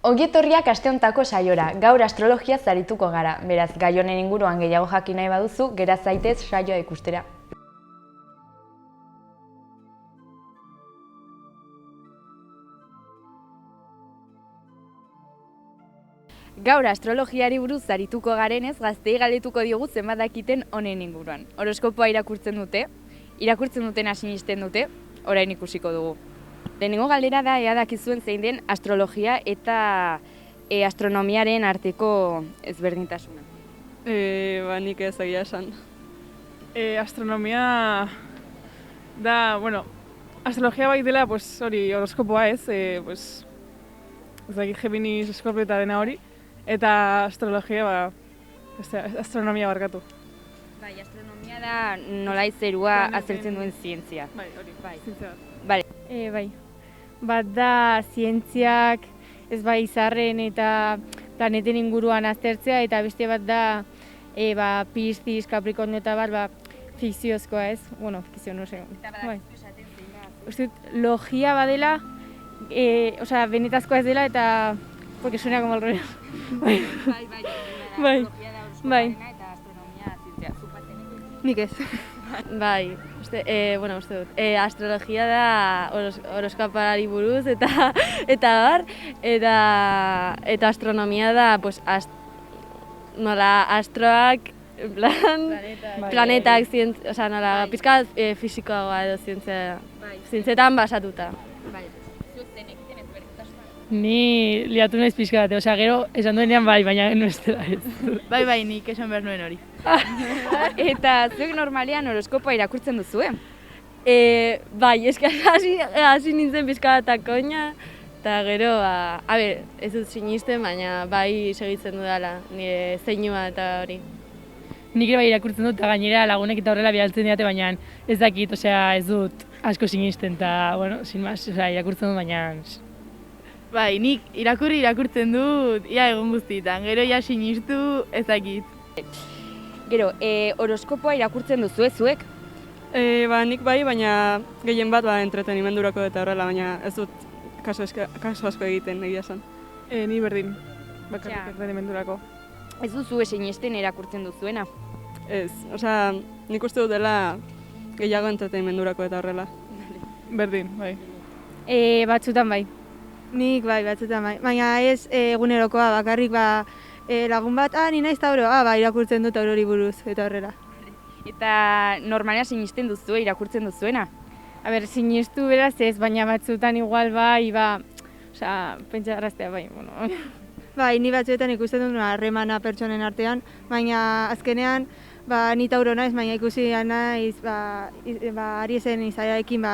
Ongi etorriak aste hontako saiora, gaur astrologia arituko gara, beraz gai honen inguruan gehiago jakin nahi baduzu, gera zaitez saioa ikustera. Gaur astrologiari buruz arituko garenez, gazteei galdetuko diogu zenbat dakiten honen inguruan. Horoskopoa irakurtzen dutena sinisten dute, orain ikusiko dugu. Lehenengo galdera da ea dakizuen zein den astrologia eta astronomiaren arteko ezberdintasuna. Nik ez egia esan. Astronomia da, astrologia bai dela, hori horoskopoa ez, ez dakit Geminis, Eskorpio eta dena hori, eta astrologia, astronomia barkatu. Bai, astronomia da nolait zerua aztertzen duen zientzia. Bai, hori, zientzia bat. Bale. Bai, bat da zientziak ez bai izarren eta planeten inguruan aztertzea, eta beste bat da Piscis, Capricornio eta fikziozkoa ez, fikzio, no sé. Bai. Uste dut, logia badela, benetazkoa ez dela eta, porque suena como al revés. Bai. Bai. Astrologia da horoskopoarena eta astronomia zientzia. Nik ez. Bai, uste dut. Astrologia da horoskopari buruz eta astronomia da nola astroak, planetak, nola pizka fisikoagoa edo zientzietan basatuta. Bai. Zuek zenekiten ezberdintasuna? Ni liatu naiz pixka bat, gero esan duenean bai, baina nuestela ez. Bai, nik esan behar nuen hori. Eta zuek normalean horoskopoa irakurtzen duzue? Bai, hasi nintzen pizka bat koina, eta gero, ez dut sinisten, baina bai segitzen dudala, nire zeinua eta hori. Nik ere bai irakurtzen dut, eta gainera lagunek eta horrela bidaltzen didate, baina ez dakit, ez dut asko sinisten, eta, sin más, irakurtzen dut, baina... Bai, nik irakurtzen dut, ia egun guztietan, gero ja sinistu ez dakit. Gero, horoskopoa irakurtzen duzue zuek? Nik bai, baina gehien bat entretenimendurako eta horrela, baina ez dut kaso asko egiten egia esan. Ni berdin, bakarrik entretenimendurako. Ez duzue sinisten irakurtzen duzuena? Ez, nik uste dut dela gehiago entretenimendurako eta horrela. Berdin, bai. Batzutan bai. Nik bai, batzutan bai. Baina ez egunerokoa bakarrik lagun bat, ni naiz Tauro, irakurtzen dut Taurori buruz eta horrela. Eta normalean sinisten duzue irakurtzen duzuena? Sinistu beraz ez, baina batzutan igual bai, pentsaraztea bai, Bai, ni batzuetan ikusten dut harremana pertsonen artean, baina azkenean ni Tauro naiz, baina ikusi naiz Ariesen izaekin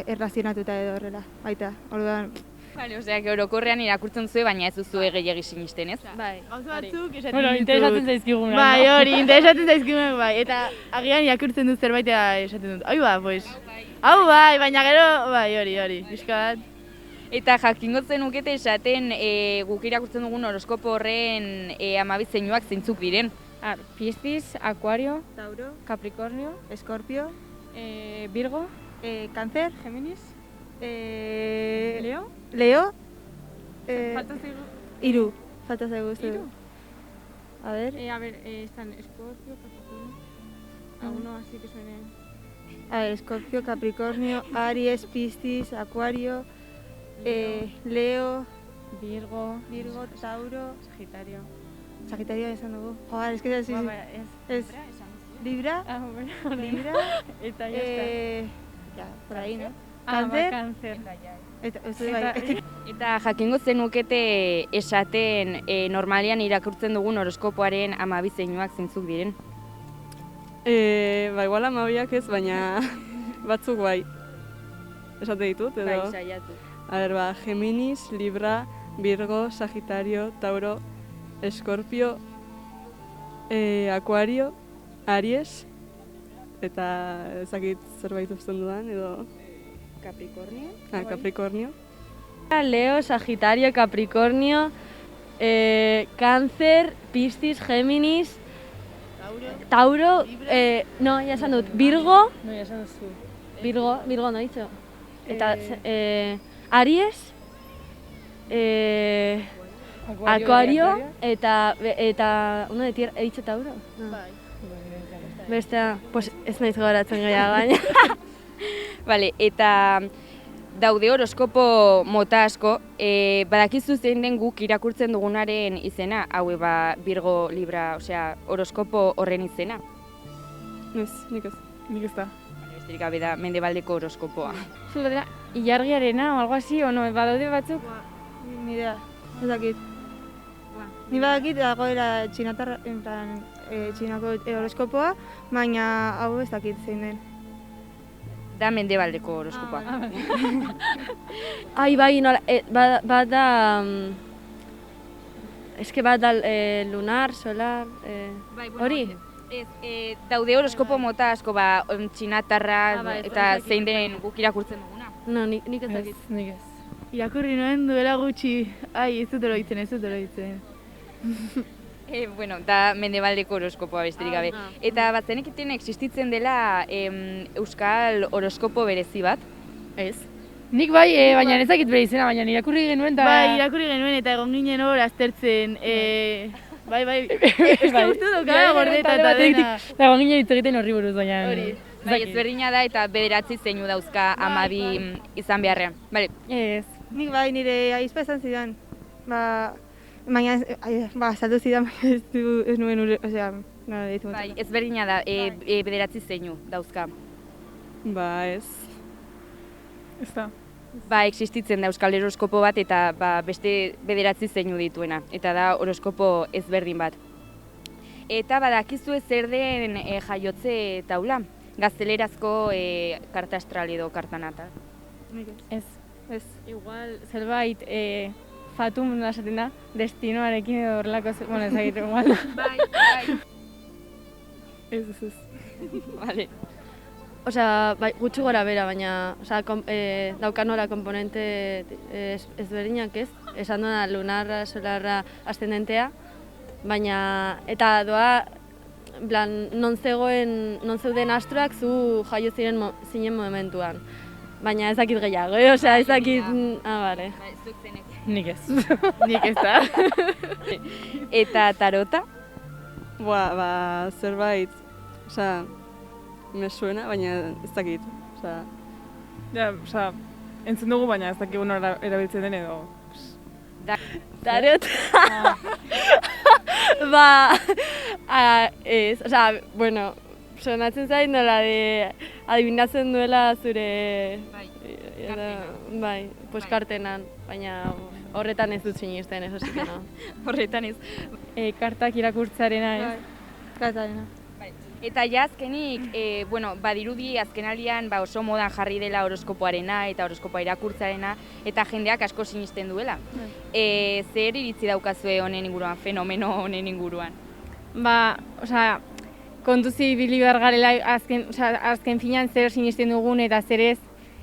erlazionatuta edo horrela, baita, orduan. Bale, orokorrean irakurtzen duzue, baina ez duzue gehiagi sinisten, ez? Bai, gauza batzuk esaten ditut. Interesatzen zaizkiguna. Bai, hori, interesatzen zaizkiguna, bai, eta agian irakurtzen dut zerbait esaten dut. Hau bai, baina gero, bai, hori, pixka bat. Eta jakingo zenukete esaten guk irakurtzen dugun horoskopo horren 12 zeinuak zeintzuk diren? Piscis, Acuario, Tauro, Capricornio, Escorpio, Virgo, Cáncer, Géminis, Leo. Leo, Falta zaigu. Hiru, falta zaigu. Hiru. A ver. Están Escorpio, Capricornio. Alguno así que suene. Escorpio, Capricornio, Aries, Piscis, Acuario, Leo, Virgo, Tauro, Sagitario. Sagitario esan dugu. Joder, es que es Libra. Libra. Eta ya está. Ya, por ahí, ¿no? Cáncer. Eta jakingo zenukete esaten normalean irakurtzen dugun horoskopoaren 12 zeinuak zeintzuk diren? Igual 12ak ez, baina batzuk bai. Esate ditut, edo? Bai, saiatu. Geminis, Libra, Virgo, Sagitario, Tauro, Escorpio, Acuario, Aries, eta ezakit zerbait uzten dudan, edo... Capricornio. Capricornio. Leo, Sagitario, Capricornio, Cáncer, Piscis, Géminis, Tauro, no, ya esan dut, Virgo. No, ya esan duzu. Virgo no he dicho. Eta Aries, Akuario eta uno de tierra, he dicho Tauro? Bai. Bestea, pues ez naiz gogoratzen gehiago gaina. Vale, eta daude horoskopo mota asko, badakizu zein den guk irakurtzen dugunaren izena, haue Virgo, Libra, osea, horoskopo horren izena. Ez, nik ez. Nik ez da. Besterik gabe da mendebaldeko horoskopoa. Zulo dela, ilargiarena o algo así, o no, badaude batzuk? Ni idea, ez dakit. Ni badakit dagoela txinatarra, en plan, txinako horoskopoa, baina hau ez dakit zein den. Da mendebaldeko horoskopoa. Ai, bai, nola, bat da... eske bat da lunar, solar, hori? Ez, daude horoskopo mota asko, txinatarra bai, eta ez zein den guk irakurtzen duguna. No, nik ez dakit. Nik ez. Irakurri noen duela gutxi, ez dut oroitzen. Bueno, da mendebaldeko horoskopoa besterik gabe. Eta zenekiten existitzen dela euskal horoskopo berezi bat? Ez. Nik bai, baina ez dakit bere izena, baina irakurri genuen eta... Bai, irakurri genuen eta egon ginen hor aztertzen. Bai, eske uste dukara gordeta eta dena. Eta egon ginen hitz egiten horri buruz, baina... Hori. Bai, ezberdina da eta bederatzi zeinu dauzka 12 izan beharrean. Vale. Ez. Nik bai nire aizpa esan zidan. Baina, saldu zidan, baina ez nuen osea, nola ditu Bai, ezberdina da, bederatzi zeinu dauzka. Ba, ez. Ez da. Existitzen da euskal horoskopo bat eta beste bederatzi zeinu dituena. Eta da horoskopo ezberdin bat. Eta badakizu zer den jaiotze taula? Gaztelerazko karta astral edo karta natal. Ez. Igual, zerbait, fatum esaten da, destinoarekin edo horrelako, bueno, ez dakit, igual. Bai. Ez. Vale. Osea, bai, gutxi gora bera, baina daukan nola komponente ezberdinak ez? Esan duena lunarra, solarra, ascendentea, baina, eta doa, en plan, non zeuden astroak zu jaio zinen momentuan. Baina ez dakit gehiago, osea, ez dakit... Bale. Nik ez. Nik ez da. Eta tarota? Zerbait, osea, me suena, baina ez dakit, osea... Ja, osea, entzun dugu, baina ez dakit nola erabiltzen den edo... Tarot. Ez, osea, bueno, sonatzen zait nola de adibinatzen duela zure... Bai, pues kartenan, baina horretan ez dut sinisten, eso sí que no. Horretan ez. Kartak irakurtzarena, ez? Kartarena. Eta ja azkenik, badirudi azkenaldian oso modan jarri dela horoskopoarena eta horoskopoa irakurtzarena eta jendeak asko sinisten duela. Zer iritzi daukazue honen inguruan, fenomeno honen inguruan? Osea, kontuzi ibili behar garela azken finean zer sinisten dugun eta zer ez,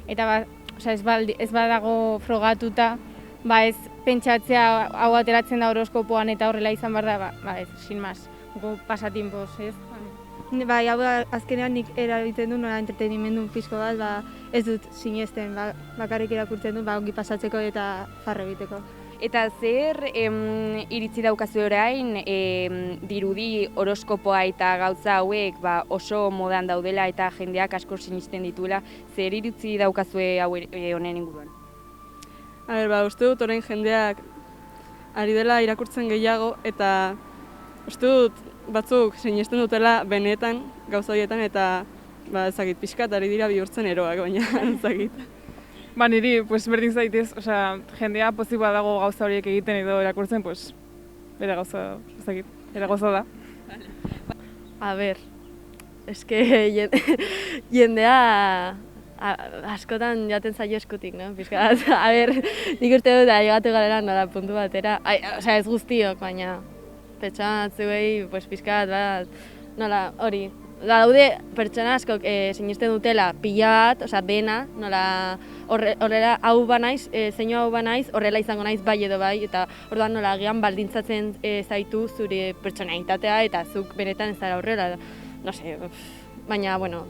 eta ez badago frogatuta, ez pentsatzea hau ateratzen da horoskopoan eta horrela izan behar da, ez, sin más, pasatinpoz, ez? Bai, hau azkenean nik erabiltzen du nola entretenimendu pixko bat, ez dut sinesten, bakarrik irakurtzen du, ongi pasatzeko eta farre egiteko. Eta zer iritzi daukazu orain, dirudi horoskopoa eta gauza hauek oso modan daudela eta jendeak asko sinisten dituela, zer iritzi daukazue honen inguruan? Uste dut orain jendeak ari dela irakurtzen gehiago eta uste dut batzuk sinisten dutela benetan gauza horietan eta ezagit pixkat ari dira bihurtzen eroak, baina ezagit. Niri, berdin zaitez, jendea pozik badago gauza horiek egiten edo erakurtzen, bere gauza da. A ber, eske jendea askotan jaten zaio eskutik, no? Pixkat, a ber, nik uste dut aigatu garela nola puntu batera, ez guztiok, baina pertsona batzuei, pixkat bat, nola hori. Daude pertsona askok sinisten dutela pila bat, bena, nola horrela hau banaiz, zeinu hau banaiz, horrela izango naiz bai edo bai, eta orduan nola agian baldintzatzen zaitu zure pertsonalitatea eta zuk benetan ez dara horrela, no se, baina, bueno,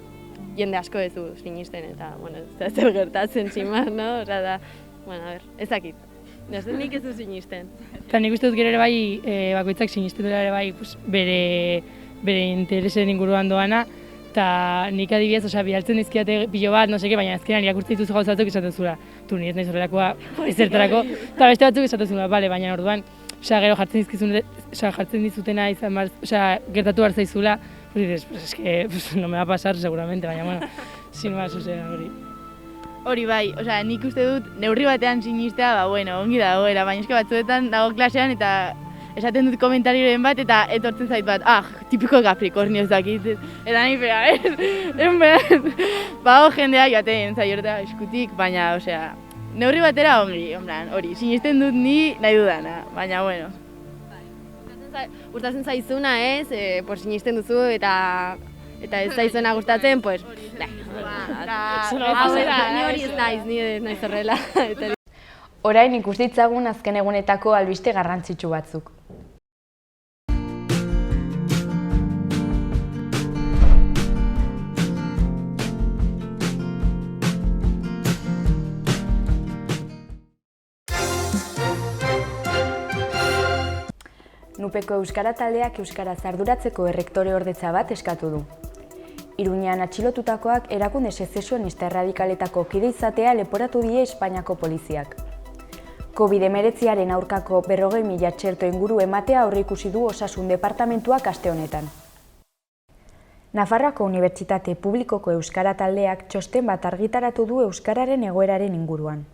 jende asko ez du sinisten eta, bueno, ez zer gertatzen tximaz, no? Bueno, a ber, ez dakit, nik ez du sinisten. Eta nik uste dut gero ere bai, bakoitzak sinisten dela ere bai, pues, bere interesen inguruan doana, eta nik adibidez, bialtzen dizkiate pilo bat, no seke, baina azkenan irakurtzen dituzu gauza batzuk esaten zula. Ni ez naiz horrelakoa ezertarako, eta beste batzuk esaten zula, bale, baina orduan, gero jartzen dizutena izan gertatu behar zaizula, pues dices, es que no me va a pasar seguramente, baina, bueno, sin más, hori. Hori bai, nik uste dut neurri batean sinistea, ongi dagoela, baina eske batzuetan dago klasean eta esaten dut komentarioren bat eta etortzen zait bat, tipiko Capricornio ez dakit, eta nahi pega, bago jendea joaten zaiortea eskutik, baina, neurri batera hori, sinisten dut ni nahi dudana, baina, bueno. Gustatzen zaizuna ez, sinisten duzu eta ez zaizuna gustatzen, pues, ni hori ez naiz horrela. Orain ikus ditzagun azken egunetako albiste garrantzitsu batzuk. Nupeko Euskara taldeak euskaraz arduratzeko errektore ordetza bat eskatu du. Iruñean atxilotutakoak erakunde sezesionista erradikaletako kide izatea leporatu die Espainiako poliziak. COVID-19aren aurkako 40.000 txerto inguru ematea aurreikusi du Osasun Departamentuak aste honetan. Nafarroako Unibertsitate Publikoko Euskara taldeak txosten bat argitaratu du euskararen egoeraren inguruan.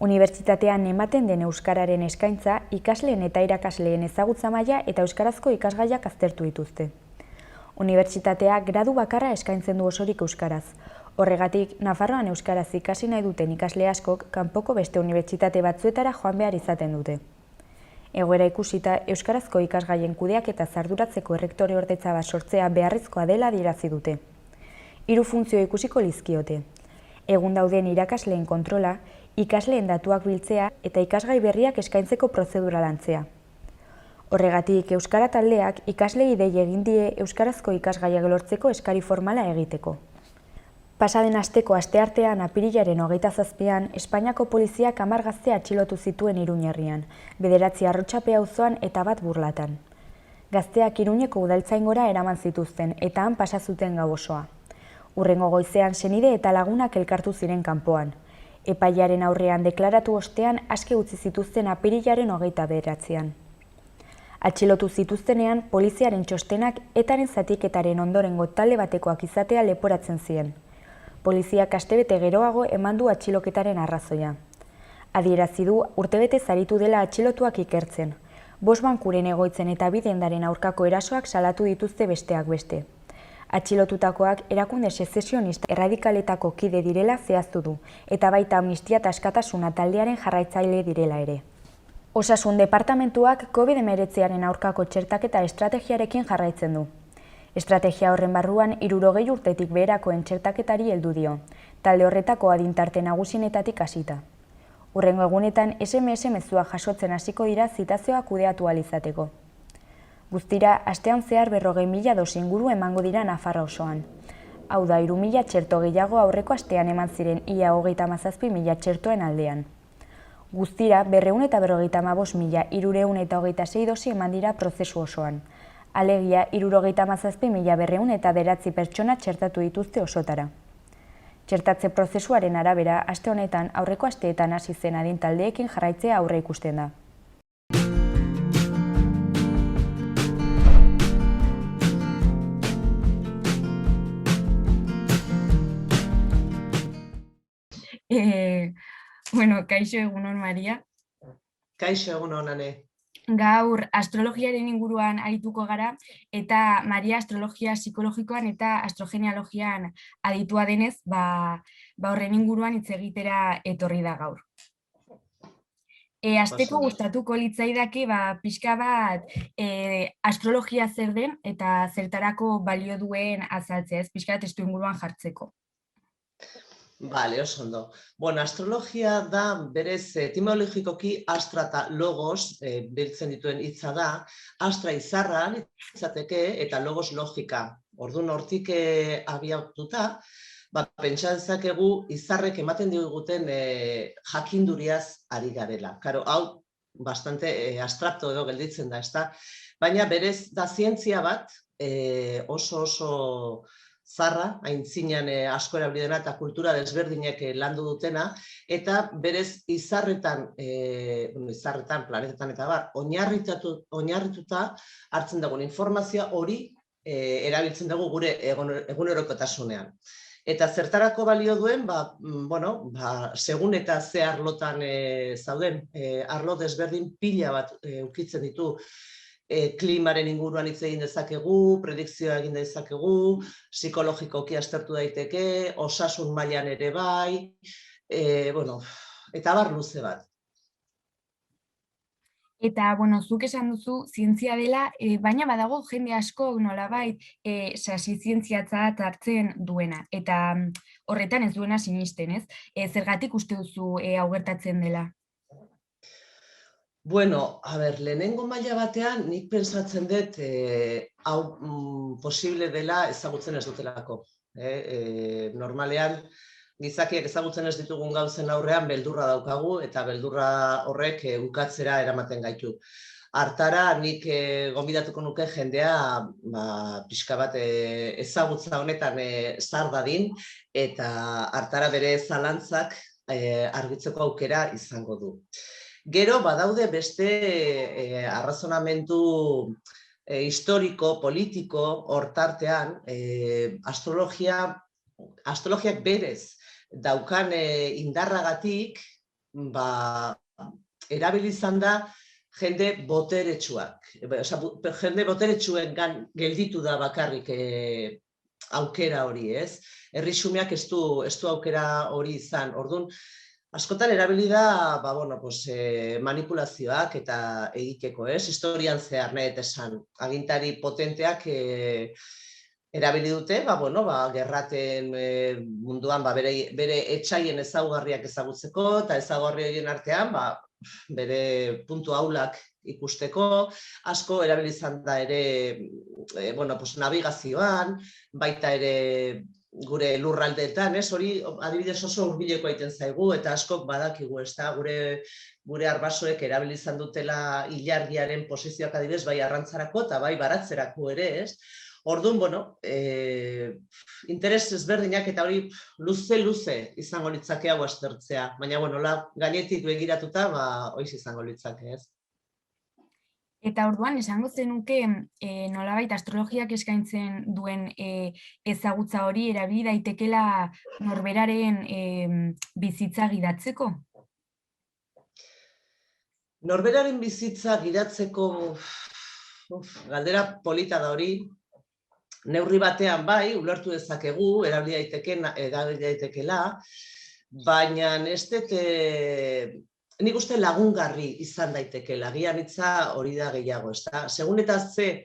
Unibertsitatean ematen den euskararen eskaintza, ikasleen eta irakasleen ezagutza maila eta euskarazko ikasgaiak aztertu dituzte. Unibertsitateak gradu bakarra eskaintzen du osorik euskaraz. Horregatik, Nafarroan euskaraz ikasi nahi duten ikasle askok kanpoko beste unibertsitate batzuetara joan behar izaten dute. Egoera ikusita, euskarazko ikasgaien kudeak eta zarduratzeko errektore ordetza bat sortzea beharrezkoa dela adierazi dute. 3 funtzio ikusiko lizkiote. Egun dauden irakasleen kontrola, ikasleen datuak biltzea eta ikasgai berriak eskaintzeko prozedura lantzea. Horregatik, Euskara taldeak ikaslei dei egin die euskarazko ikasgaiak lortzeko eskari formala egiteko. Pasaden asteko asteartean apirilaren 27an, Espainiako poliziak 10 gazte atxilotu zituen Iruñerrian, 9 Arrotxape auzoan eta 1 Burlatan. Gazteak Iruñeko udaltzaingora eraman zituzten eta han pasa zuten gau osoa. Hurrengo goizean senide eta lagunak elkartu ziren kanpoan. Epailearen aurrean deklaratu ostean aske utzi zituzten apirilaren 29an. Atxilotu zituztenean, poliziaren txostenak etaren zatiketaren ondorengo talde batekoak izatea leporatzen zien. Poliziak astebete geroago eman du atxiloketaren arrazoia. Adierazi du urtebete zaritu dela atxilotuak ikertzen. 5 bankuren egoitzen eta 2 dendaren aurkako erasoak salatu dituzte besteak beste. Atxilotutakoak erakunde sezesionista erradikaletako kide direla zehaztu du, eta baita Amnistia eta Askatasuna taldearen jarraitzaile direla ere. Osasun Departamentuak COVID-19aren aurkako txertaketa estrategiarekin jarraitzen du. Estrategia horren barruan 60 urtetik beherakoen txertaketari heldu dio, talde horretako adintarte nagusienetatik hasita. Hurrengo egunetan SMS mezua jasotzen hasiko dira zitazioa kudeatu ahal izateko. Guztira, astean zehar 40.000 dosi inguru emango dira Nafarroa osoan. Hau da, 3.000 txerto gehiago aurreko astean eman ziren ia 37.000 txertoen aldean. Guztira, 255.326 dosi eman dira prozesu osoan. Alegia, 37.209 pertsona txertatu dituzte osotara. Txertatze prozesuaren arabera, aste honetan aurreko asteetan hasi zen adin taldeekin jarraitzea aurre ikusten da. Kaixo egunon, Maria. Kaixo egunon, Ane. Gaur astrologiaren inguruan arituko gara, eta Maria astrologia psikologikoan eta astrogenealogian aditua denez, horren inguruan hitz egitera etorri da gaur. Asteko gustatuko litzaidake pixka bat astrologia zer den eta zertarako balio duen azaltzea, ez pixka bat testu inguruan jartzeko. Bale, oso ondo. Bueno, astrologia da berez etimologikoki astra eta logos biltzen dituen hitza da. Astra izarra litzateke eta logos logika. Orduan hortik abiatuta, pentsa dezakegu izarrek ematen diguten jakinduriaz ari garela. Karo, hau bastante abstrakto edo gelditzen da, ezta? Baina berez da zientzia bat oso zarra, aintzinean asko erabili dena eta kultura desberdinek landu dutena, eta berez izarretan, planetetan eta bar, oinarrituta hartzen dugun informazioa hori erabiltzen dugu gure egunerokotasunean. Eta zertarako balio duen, segun eta ze arlotan zauden, arlo desberdin pila bat ukitzen ditu, klimaren inguruan hitz egin dezakegu, predikzioa egin dezakegu, psikologikoki aztertu daiteke, osasun mailan ere bai, eta bar luze bat. Eta, zuk esan duzu zientzia dela, baina badago jende asko nolabait sasi zientziatzat hartzen duena, eta horretan ez duena sinisten, ez? Zergatik uste duzu hau gertatzen dela? Bueno, lehenengo maila batean nik pentsatzen dut hau posible dela ezagutzen ez dutelako. Normalean, gizakiak ezagutzen ez ditugun gauzen aurrean beldurra daukagu eta beldurra horrek ukatzera eramaten gaitu. Hartara nik gonbidatuko nuke jendea pixka bat ezagutza honetan zar dadin eta hartara bere zalantzak argitzeko aukera izango du. Gero badaude beste arrazonamentu historiko, politiko hortartean astrologiak berez daukan indarragatik erabili izan da jende boteretsuak. Jende boteretsuengan gelditu da bakarrik aukera hori, ez? Herrixumeak ez du aukera hori izan. Orduan, askotan erabili da manipulazioak eta egiteko, ez? Historian zehar nahi eta esan. Agintari potenteak erabili dute, gerraten munduan bere etxaien ezaugarriak ezagutzeko, eta ezaugarri horien artean bere puntu ahulak ikusteko, asko erabili izan da ere navigazioan, baita ere gure lurraldeetan, ez? Hori adibidez oso hurbileko egiten zaigu, eta askok badakigu, ez da, gure arbasoek erabili izan dutela ilargiaren posizioak adibidez, bai arrantzarako eta bai baratzerako ere, ez? Orduan, interes ezberdinak eta hori luze izango litzake hau aztertzea, baina gainetik begiratuta hoiz izango litzake, ez? Eta orduan, esango zenuke nolabait astrologiak eskaintzen duen ezagutza hori erabili daitekela norberaren bizitza gidatzeko? Norberaren bizitza gidatzeko galdera polita da hori, neurri batean bai, ulertu dezakegu, erabili daitekela, baina ez dut, nik uste lagungarri izan daitekela, agian hitza hori da gehiago, ez da? Segun eta ze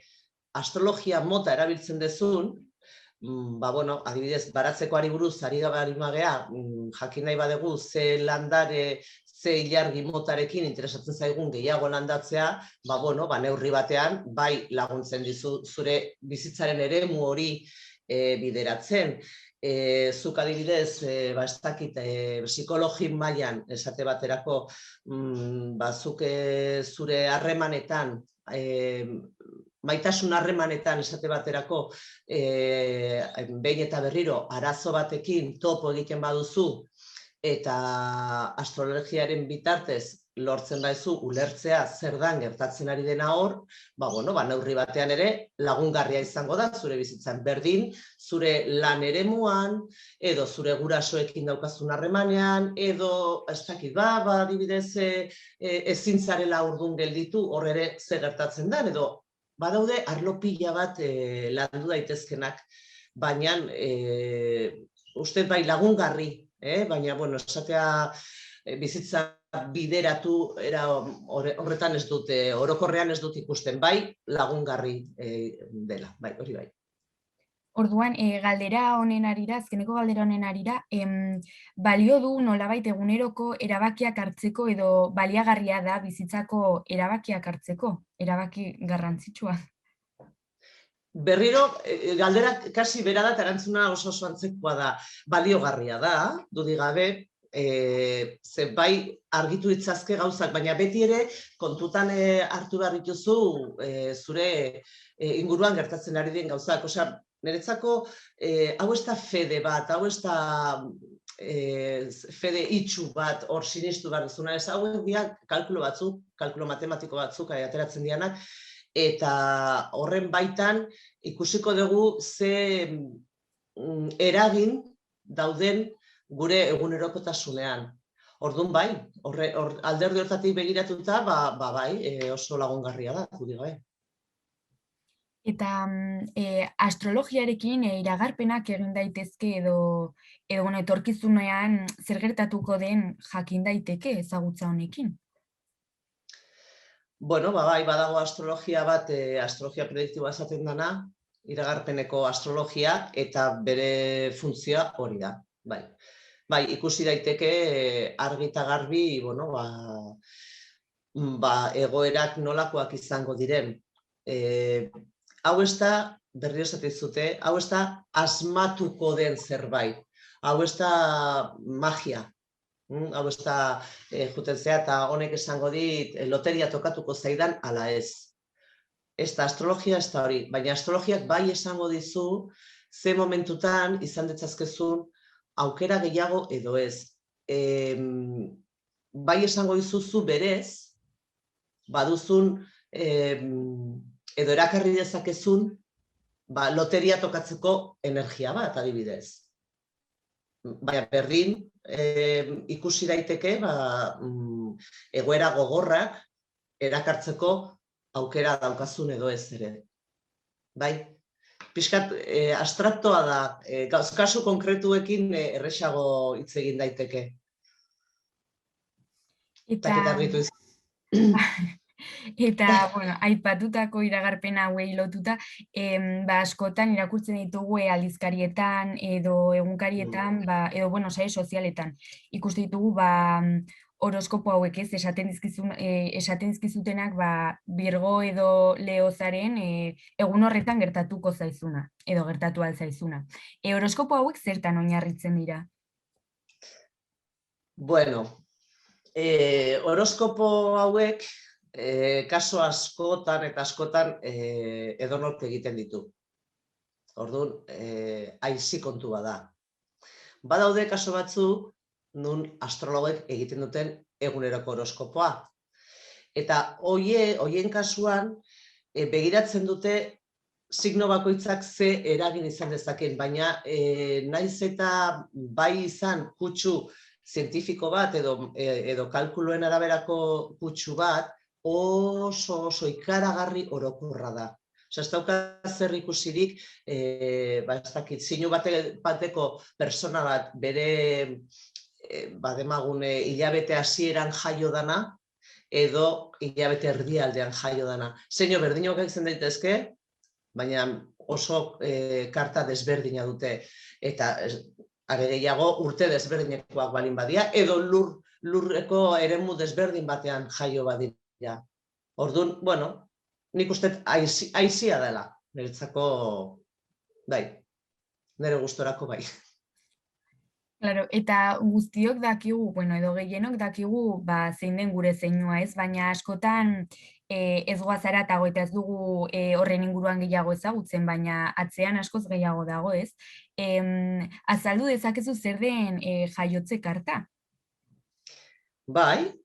astrologia mota erabiltzen dezun, adibidez, baratzekoari buruz ari magea, jakin nahi badegu ze landare, ze ilargi motarekin interesatzen zaigun gehiago landatzea, neurri batean, bai laguntzen dizu zure bizitzaren eremu hori bideratzen. Zuk adibidez, ez dakit, psikologi mailan esate baterako, zuk zure harremanetan, maitasun harremanetan esate baterako, behin eta berriro arazo batekin topo egiten baduzu, eta astrologiaren bitartez lortzen baizu ulertzea zer dan gertatzen ari dena hor, neurri batean ere lagungarria izango da zure bizitzan. Berdin, zure lan eremuan, edo zure gurasoekin daukazun harremanean, edo, ez dakit, adibidez, ezin zarela urdun gelditu, hor ere zer gertatzen den, edo badaude arlo pila bat landu daitezkenak, baina uste bai lagungarri, baina, esatea bizitza bideratu horretan ez dut, orokorrean ez dut ikusten, bai lagungarri dela, bai, hori bai. Orduan, galdera honen arira, azkeneko galdera honen arira, balio du nolabait eguneroko erabakiak hartzeko edo baliagarria da bizitzako erabakiak hartzeko, erabaki garrantzitsua. Berriro, galdera kasi bera da, eta erantzuna oso antzekoa da, baliogarria da, dudik gabe, ze bai argitu ditzazke gauzak, baina beti ere kontutan hartu behar dituzu zure inguruan gertatzen ari den gauzak. Osea, niretzako hau ez da fede bat, hau ez da fede itxu bat hor sinistu behar duzuna, ez hauek biak kalkulo batzuk, kalkulo matematiko batzuk ateratzen dianak, eta horren baitan ikusiko dugu ze eragin dauden gure egunerokotasunean. Orduan bai, alderdi hortatik begiratuta, bai, oso lagungarria da, guri gabe. Eta astrologiarekin iragarpenak egin daitezke edo etorkizunean zer gertatuko den jakin daiteke ezagutza honekin? Bueno, bai, badago astrologia bat, astrologia prediktiboa esaten dana, iragarpeneko astrologia, eta bere funtzioa hori da. Bai, ikusi daiteke argi eta garbi, egoerak nolakoak izango diren. Hau ez da, berriro esaten zute, hau ez da asmatuko den zerbait. Hau ez da magia. Hau ez da juten zea eta honek esango dit loteria tokatuko zaidan ala ez. Ez da astrologia, ez da hori. Baina astrologiak bai esango dizu ze momentutan izan ditzazkezun aukera gehiago edo ez. Bai esango dizuzu berez, baduzun edo erakarri dezakezun loteria tokatzeko energia bat, adibidez. Baina berdin ikusi daiteke egoera gogorrak erakartzeko aukera daukazun edo ez ere. Bai? Piskat abstraktoa da, kasu konkretuekin erresago hitz egin daiteke. Eta, aipatutako iragarpen hauei lotuta, askotan irakurtzen ditugu aldizkarietan edo egunkarietan, edo, sare sozialetan. Ikusten ditugu, horoskopo hauek ez, esaten dizkizutenak Virgo edo Leo zaren egun horretan gertatuko zaizuna, edo gertatu alzaizuna. Horoskopo hauek zertan oinarritzen dira? Bueno, horoskopo hauek kaso askotan eta askotan edonork egiten ditu. Orduan, aizi kontua da. Badaude kaso batzuk, nun astrologoek egiten duten eguneroko horoskopoa. Eta hoien kasuan, begiratzen dute signo bakoitzak ze eragin izan dezakeen, baina naiz eta bai izan kutsu zientifiko bat edo kalkuluen araberako kutsu bat, oso ikaragarri orokorra da. Ez dauka zer ikusirik, ez dakit, zinu bateko persona bat bere demagun hilabete hasieran jaio dana, edo hilabete erdialdean jaio dana. Zeino berdinok izan daitezke, baina oso karta desberdina dute. Eta are gehiago urte desberdinekoak balin badia, edo lurreko eremu desberdin batean jaio badira. Orduan, nik uste aizia dela, niretzako, nire gustorako bai. Claro, eta guztiok dakigu, edo gehienok dakigu zein den gure zeinua ez, baina askotan ez goazara eta ez dugu horren inguruan gehiago ezagutzen, baina atzean askoz gehiago dago ez. Azaldu dezakezu zer den jaiotze karta? Bai.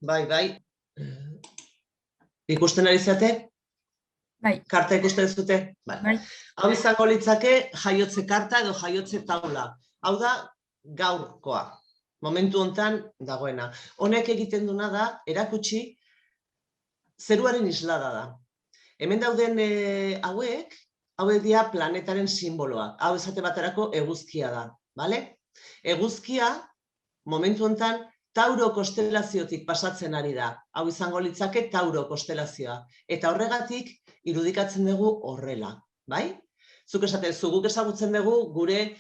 Ikusten ari zate? Bai. Karta ikusten zute? Bai. Hau izango litzake jaiotze karta edo jaiotze taula. Hau da, gaurkoa, momentu hontan dagoena. Honek egiten duna da, erakutsi, zeruaren islada da. Hemen dauden hauek dira planetaren simboloak. Hau esate baterako eguzkia da. Eguzkia, momentu hontan, Tauro konstelaziotik pasatzen ari da. Hau izango litzake Tauro konstelazioa. Eta horregatik irudikatzen dugu horrela. Zuk esatezu, guk ezagutzen dugu gure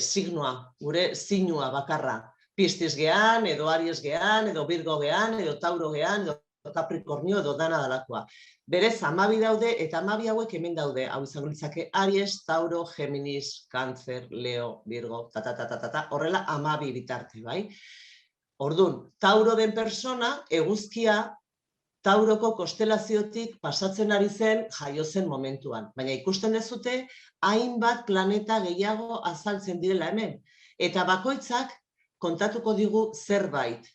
signoa, gure zinua bakarra. Piscis gean, edo Aries gean, edo Virgo gean, edo Tauro gean, edo Capricornio, edo dana dalakoa. Berez, 12 daude, eta 12 hauek hemen daude. Hau izango litzake Aries, Tauro, Géminis, Cáncer, Leo, Virgo, horrela 12 bitarte, bai? Orduan, Tauro den persona, eguzkia Tauroko konstelaziotik pasatzen ari zen jaio zen momentuan. Baina ikusten dezute, hainbat planeta gehiago azaltzen direla hemen. Eta bakoitzak kontatuko digu zerbait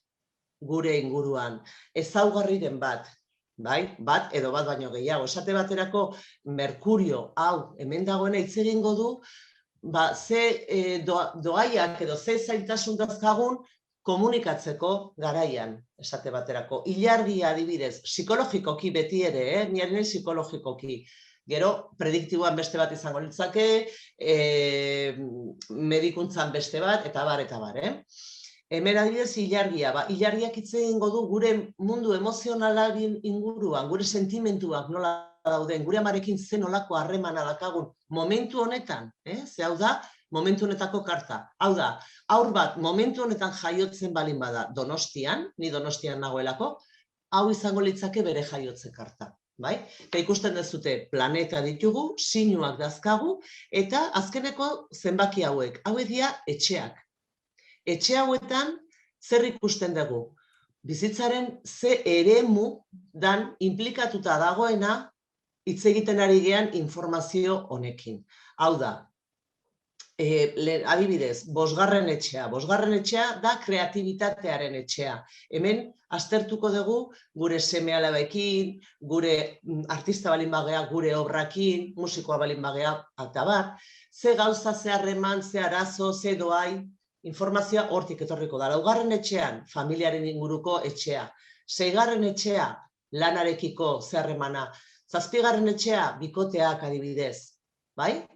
gure inguruan. Ezaugarriren bat, bai? Bat edo bat baino gehiago. Esate baterako, Merkurio, hau, hemen dagoena hitz egingo du, ze doaiak edo ze zailtasun dazkagun komunikatzeko garaian, esate baterako. Ilargia adibidez, psikologikoki beti ere, niaren psikologikoki. Gero, prediktiboan beste bat izango litzake, medikuntzan beste bat, eta bar. Hemen adibidez, ilargia. Ilargiak hitz egingo du gure mundu emozionalaren inguruan, gure sentimentuak nola dauden, gure amarekin zen nolako harremana dakagun momentu honetan, ze hau da, momentu honetako karta. Hau da, haur bat momentu honetan jaiotzen balin bada Donostian, ni Donostian nagoelako, hau izango litzake bere jaiotze karta. Eta ikusten dezute planeta ditugu, sinuak dazkagu, eta azkeneko zenbaki hauek dira etxeak. Etxe hauetan zer ikusten dugu? Bizitzaren ze eremu dan implikatuta dagoena hitz egiten ari gean informazio honekin. Hau da, adibidez, 5. etxea. 5. etxea da kreatibitatearen etxea. Hemen aztertuko dugu gure seme-alabekin, gure artista balin bagea, gure obrakin, musikoa balin bagea, eta bat, ze gauza, ze harreman, ze arazo, ze doai, informazioa hortik etorriko da. 4. etxean, familiaren inguruko etxea. 6. etxea, lanarekiko ze harremana. 7. etxea, bikoteak adibidez. Bai?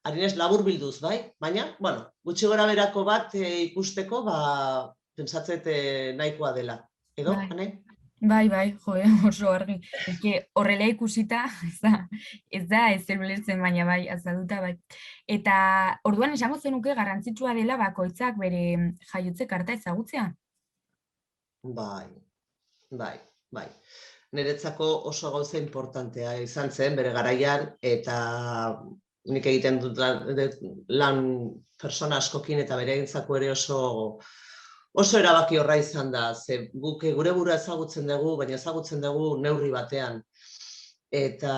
Harinez labur bilduz, bai? Baina, gutxi gora berako bat ikusteko, pentsatzet nahikoa dela. Edo, Ane? Bai, oso argi. Horrela ikusita, ez da ez ulertzen, baina bai, azalduta bai. Eta orduan esango zenuke garrantzitsua dela bakoitzak bere jaiotze karta ezagutzea? Bai. Niretzako oso gauza importantea izan zen bere garaian, eta nik egiten dut lan persona askokin eta bere egintzako ere oso erabaki horra izan da. Ze guk gure burua ezagutzen dugu, baina ezagutzen dugu neurri batean. Eta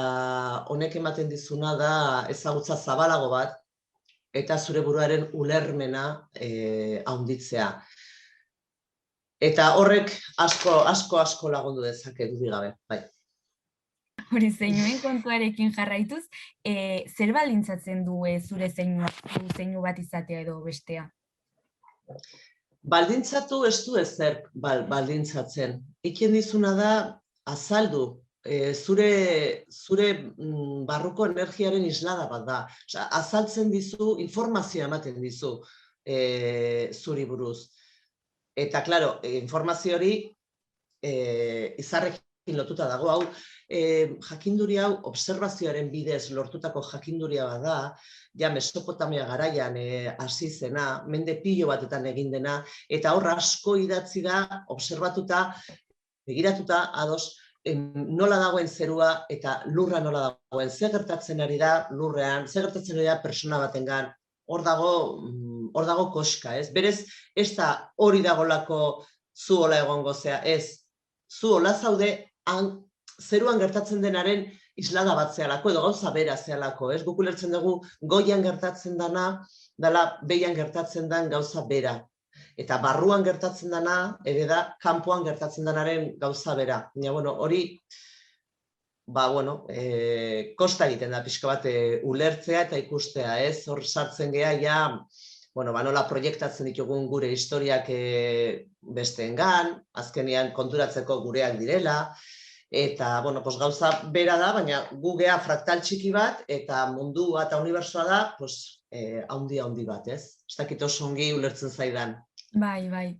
honek ematen dizuna da ezagutza zabalago bat, eta zure buruaren ulermena handitzea. Eta horrek asko lagundu dezake dudik gabe, bai. Hori zeinuen kontuarekin jarraituz, zer baldintzatzen du zure zeinu bat izatea edo bestea? Baldintzatu ez du ezer baldintzatzen. Iken dizuna da azaldu, zure barruko energiaren islada bat da. Azaltzen dizu, informazioa ematen dizu zuri buruz. Eta, klaro, informazio hori izarrekin lotuta dago, hau jakinduri hau observazioaren bidez lortutako jakinduria bada, ja Mesopotamia garaian hasi zena, mende pilo batetan egin dena, eta hor asko idatzi da, observatuta, begiratuta, ados, nola dagoen zerua eta lurra nola dagoen, zer gertatzen ari da lurrean, zer gertatzen ari da persona batengan, hor dago koska, ez? Berez, ez da hori dagolako zu hola egongo zea, ez, zu hola zaude, zeruan gertatzen denaren islada bat zehalako, edo gauza bera zehalako, ez? Guk ulertzen dugu goian gertatzen dana, dela behian gertatzen den gauza bera. Eta barruan gertatzen dana, ere da, kanpoan gertatzen denaren gauza bera. Hori, kosta egiten da pixka bat ulertzea eta ikustea, ez? Hor sartzen geha, ja, nola proiektatzen ditugun gure historiak besteengan, azkenean konturatzeko gureak direla, eta, gauza bera da, baina gu geha fraktal txiki bat, eta mundua eta unibersoa da, haundi bat, ez? Ez dakit oso ongi ulertzen zaidan. Bai.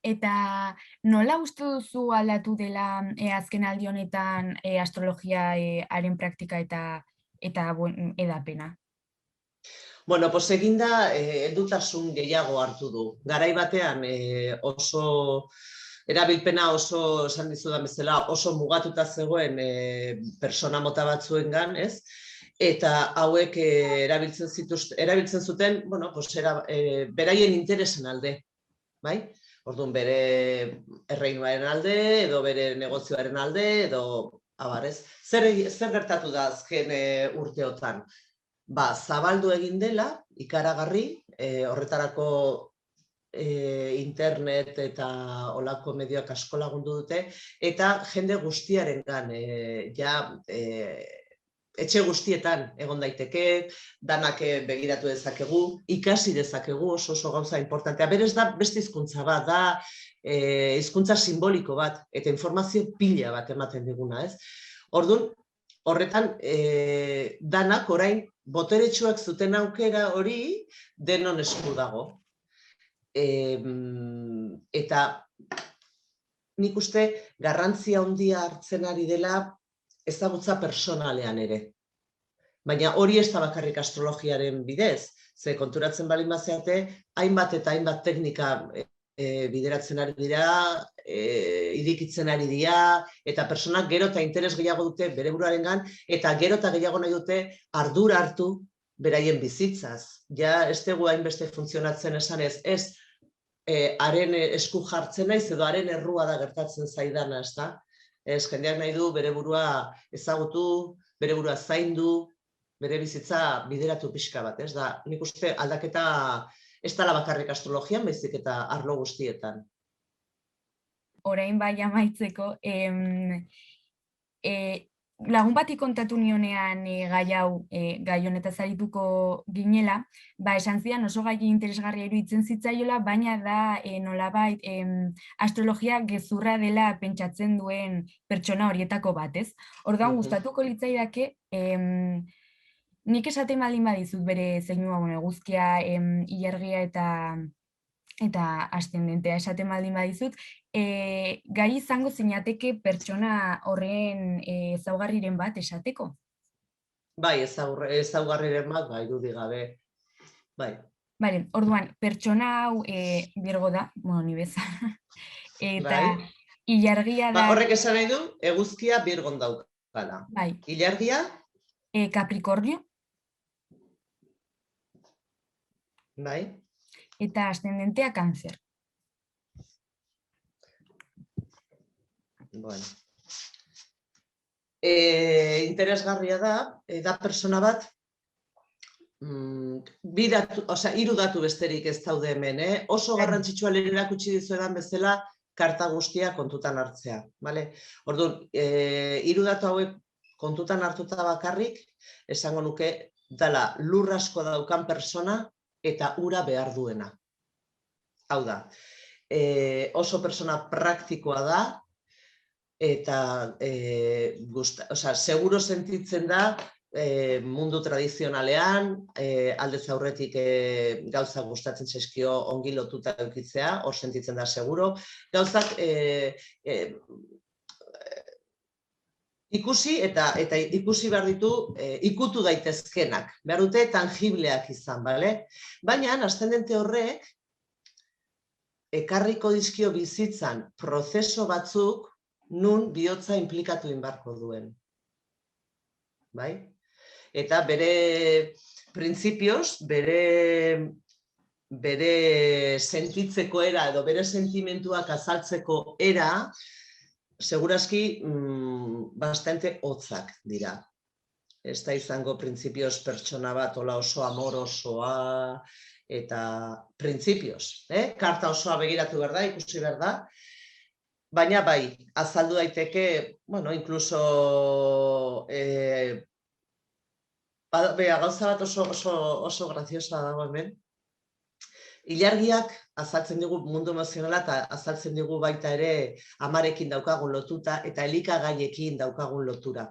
Eta nola uste duzu aldatu dela azken aldi honetan astrologiaren praktika eta edapena? Eginda heldutasun gehiago hartu du. Garai batean oso erabilpena oso, esan dizudan bezala, oso mugatuta zegoen persona mota batzuengan, ez? Eta hauek erabiltzen zuten, beraien interesen alde. bai? Orduan bere erreinuaren alde, edo bere negozioaren alde, edo abarez. Zer gertatu da azken urteotan? Zabaldu egin dela, ikaragarri, horretarako internet eta olako medioak asko lagundu dute, eta jende guztiarengan, etxe guztietan egon daiteke, danak begiratu dezakegu, ikasi dezakegu, oso gauza importantea. Berez da beste hizkuntza bat, da hizkuntza simboliko bat, eta informazio pila bat ematen diguna, ez? Orduan, horretan, danak orain boteretsuak zuten aukera hori denon esku dago. Eta nik uste garrantzia handia hartzen ari dela ezagutza personalean ere. Baina hori ez da bakarrik astrologiaren bidez, ze konturatzen baldin bazeate, hainbat eta hainbat teknika bideratzen ari dira, irikitzen ari dira, eta personak gero eta interes gehiago dute bere buruarengan, eta gero eta gehiago nahi dute ardura hartu beraien bizitzaz. Ja, ez dugu hainbeste funtzionatzen esanez, ez haren esku jartzen naiz, edo haren errua da gertatzen zaidana, ez da? Ez, jendeak nahi du bere burua ezagutu, bere burua zaindu, bere bizitza bideratu pixka bat, ez da? Nik uste aldaketa ez dela bakarrik astrologian, baizik eta arlo guztietan. Orain bai amaitzeko, lagun bati kontatu nionean gai hau, gai honetaz arituko ginela, esan zidan oso gai interesgarria iruditzen zitzaiola, baina da nolabait astrologia gezurra dela pentsatzen duen pertsona horietako bat, ez? Orduan gustatuko litzaidake, nik esaten baldin badizut bere zeinua, eguzkia, ilargia eta ascendentea esaten baldin badizut, gai izango zinateke pertsona horren ezaugarriren bat esateko? Bai, ezaugarriren bat, bai, dudik gabe. Bai. Bale, orduan, pertsona hau Virgo da, ni bezala. Eta ilargia da... Horrek esan nahi du, eguzkia Virgon daukala. Bai. Ilargia? Capricornio. Bai. Eta ascendentea Cáncer. Bueno. Interesgarria da persona bat, hiru datu besterik ez daude hemen, oso garrantzitsua lehen erakutsi dizuedan bezala karta guztia kontutan hartzea. Orduan, hiru datu hauek kontutan hartuta bakarrik, esango nuke, dela lur asko daukan persona eta ura behar duena. Hau da, oso persona praktikoa da, eta seguro sentitzen da mundu tradizionalean, aldez aurretik gauza gustatzen zaizkio ongi lotuta edukitzea, hor sentitzen da seguro. Gauzak ikusi eta ikusi behar ditu ikutu daitezkenak, behar dute tangibleak izan, baina aszendente horrek ekarriko dizkio bizitzan prozeso batzuk nun bihotza inplikatu inbarko duen. Eta bere printzipioz, bere sentitzeko era edo bere sentimentuak azaltzeko era, segurazki bastante hotzak dira. Ez da izango printzipioz pertsona bat ola oso amorosoa eta printzipioz. Karta osoa begiratu behar da, ikusi behar da, baina bai, azaldu daiteke, inkluso gauza bat oso graziosa dago hemen. Ilargiak azaltzen digu mundu emozionala eta azaltzen digu baita ere amarekin daukagun lotuta eta elikagaiekin daukagun lotura.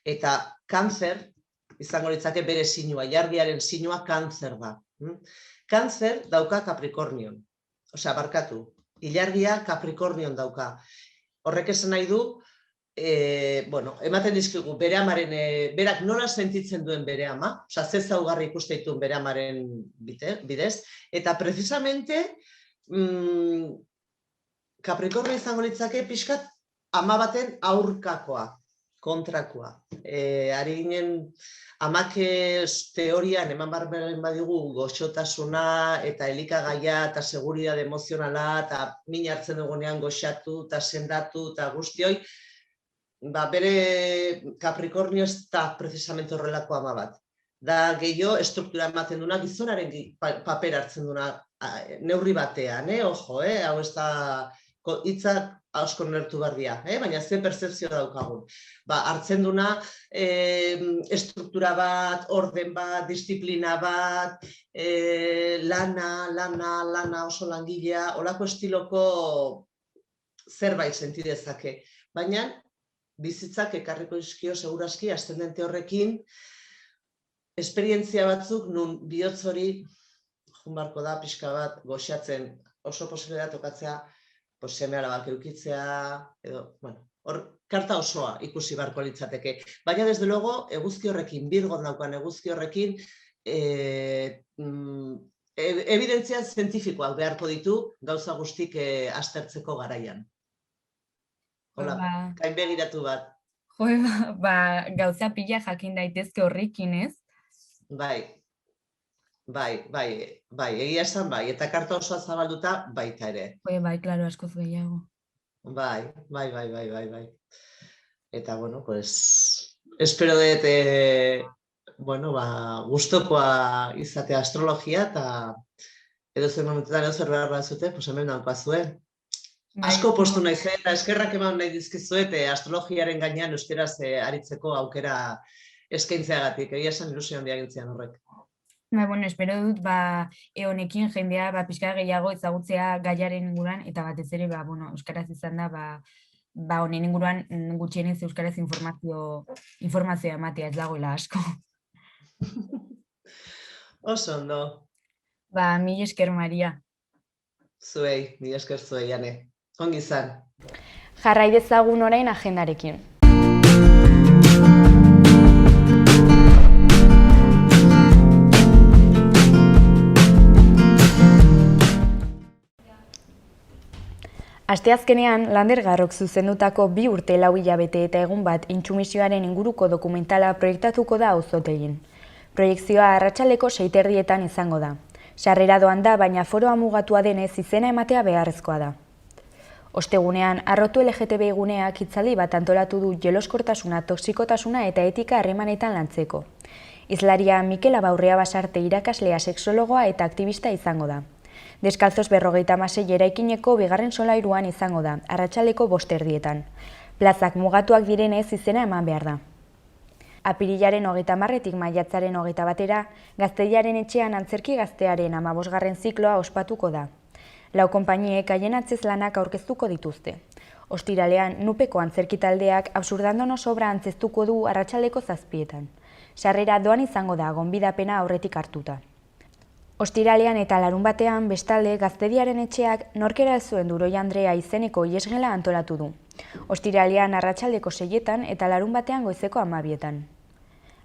Eta Cáncer, izango litzake bere sinua, ilargiaren sinua Cáncer da. Cáncer dauka Capricornion, barkatu. Ilargia Capricornion dauka. Horrek esan nahi du, ematen dizkigu bere amaren, berak nola sentitzen duen bere ama, ze ezaugarri ikusten dituen bere amaren bidez, eta precisamente Capricornio izango litzake pixkat ama baten aurkakoa. kontrakoa. Ari ginen, amak teorian eman barbaren badigu goxotasuna eta elikagaia eta seguridade emozionala eta min hartzen dugunean goxatu eta sendatu eta guztioi, bere Capricornio ez da precisamente horrelako ama bat. Da gehiago estruktura ematen duna, gizonaren paper hartzen duna neurri batean, ojo, hau ez da hitzak asko nertu bardia, baina ze percepzio daukagun. Hartzen duna estruktura bat, orden bat, disiplina bat, lana, oso langilea, olako estiloko zerbait senti dezake. Baina bizitzak ekarriko dizkio segurazki aszendente horrekin, esperientzia batzuk nun bihotz hori junbarko da pixka bat goxatzen, oso posible da tokatzea seme alabak edukitzea, edo, hor karta osoa ikusi barko litzateke. Baina, desde luego, eguzki horrekin, Virgon daukan eguzki horrekin, evidentzia zientifikoak beharko ditu gauza guztik aztertzeko garaian. Hola, kain begiratu bat. Jo, gauza pila jakin daitezke horrekin, ez? Bai, egia esan bai, eta karta osoa zabalduta baita ere. Bai, klaro, askoz gehiago. Bai. Eta, bueno, pues, espero dut, gustokoa izatea astrologia, eta edo zer momentutan edo zer behar bat zute, pues hemen daukazue. Asko postu nahi zen, eta eskerrak eman nahi dizkizuet astrologiaren gainean euskaraz aritzeko aukera eskaintzeagatik, egia esan ilusio handia gintzean horrek. Espero dut, honekin jendea pixka gehiago ezagutzea gaiaren inguruan, eta batez ere, euskaraz izan da, honen inguruan gutxienez euskaraz informazioa ematea ez dagoela asko. Oso ondo. Mila esker, Maria. Zuei, mila esker zuei, Ane. Ongi izan. Jarrai dezagun orain agendarekin. Asteazkenean, Lander Garrok zuzendutako 2 urte 4 hilabete eta egun bat intsumisioaren inguruko dokumentala proiektatuko da auzotegin. Proiekzioa arratsaldeko 6:30 izango da. Sarrera doan da, baina foroa mugatua denez izena ematea beharrezkoa da. Ostegunean, Arrotu LGTBI guneak hitzaldi bat antolatu du jeloskortasuna, toxikotasuna eta etika harremanetan lantzeko. Hizlaria Mikel Abaurrea Basarte irakaslea, sexologoa eta aktivista izango da. Deskalzos 56 eraikineko 2. solairuan izango da, arratsaldeko 5:30. Plazak mugatuak direnez izena eman behar da. Apirilaren 30-tik maiatzaren 21-era, Gaztediaren etxean antzerki gaztearen 15. zikloa ospatuko da. 4 konpainiek haien antzezlanak aurkeztuko dituzte. Ostiralean, Nupeko antzerki taldeak Absurdandono sobra antzeztuko du arratsaldeko 7:00. Sarrera doan izango da, gonbidapena aurretik hartuta. Ostiralean eta larunbatean bestalde Gaztediaren etxeak Norkera ez zuen Duroi Andrea izeneko iesgela antolatu du. Ostiralean arratsaldeko 6:00 eta larunbatean goizeko 12:00.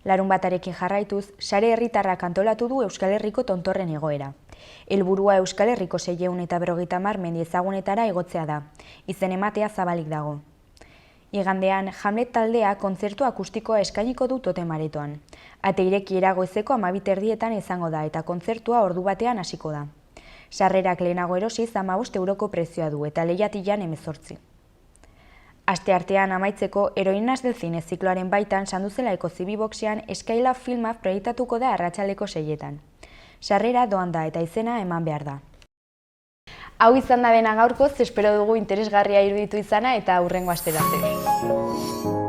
Larunbatarekin jarraituz, Sare Herritarrak antolatu du Euskal Herriko tontorren egoera. Helburua Euskal Herriko 650 mendi ezagunetara igotzea da. Izen ematea zabalik dago. Igandean, Hamlet taldea kontzertu akustikoa eskainiko du Totem Aretoan. Ate irekiera goizeko 12:30 izango da eta kontzertua ordu batean hasiko da. Sarrerak lehenago erosiz 15 euroko prezioa du eta lehiatilan 18. Asteartean amaitzeko Heroinas del Cine zikloaren baitan Sanduzelaiko Zibiboxean Eskaila filma proiektatuko da arratsaldeko 6:00. Sarrera doan da eta izena eman behar da. Hau izan da dena gaurkoz, espero dugu interesgarria iruditu izana eta hurrengo astera arte.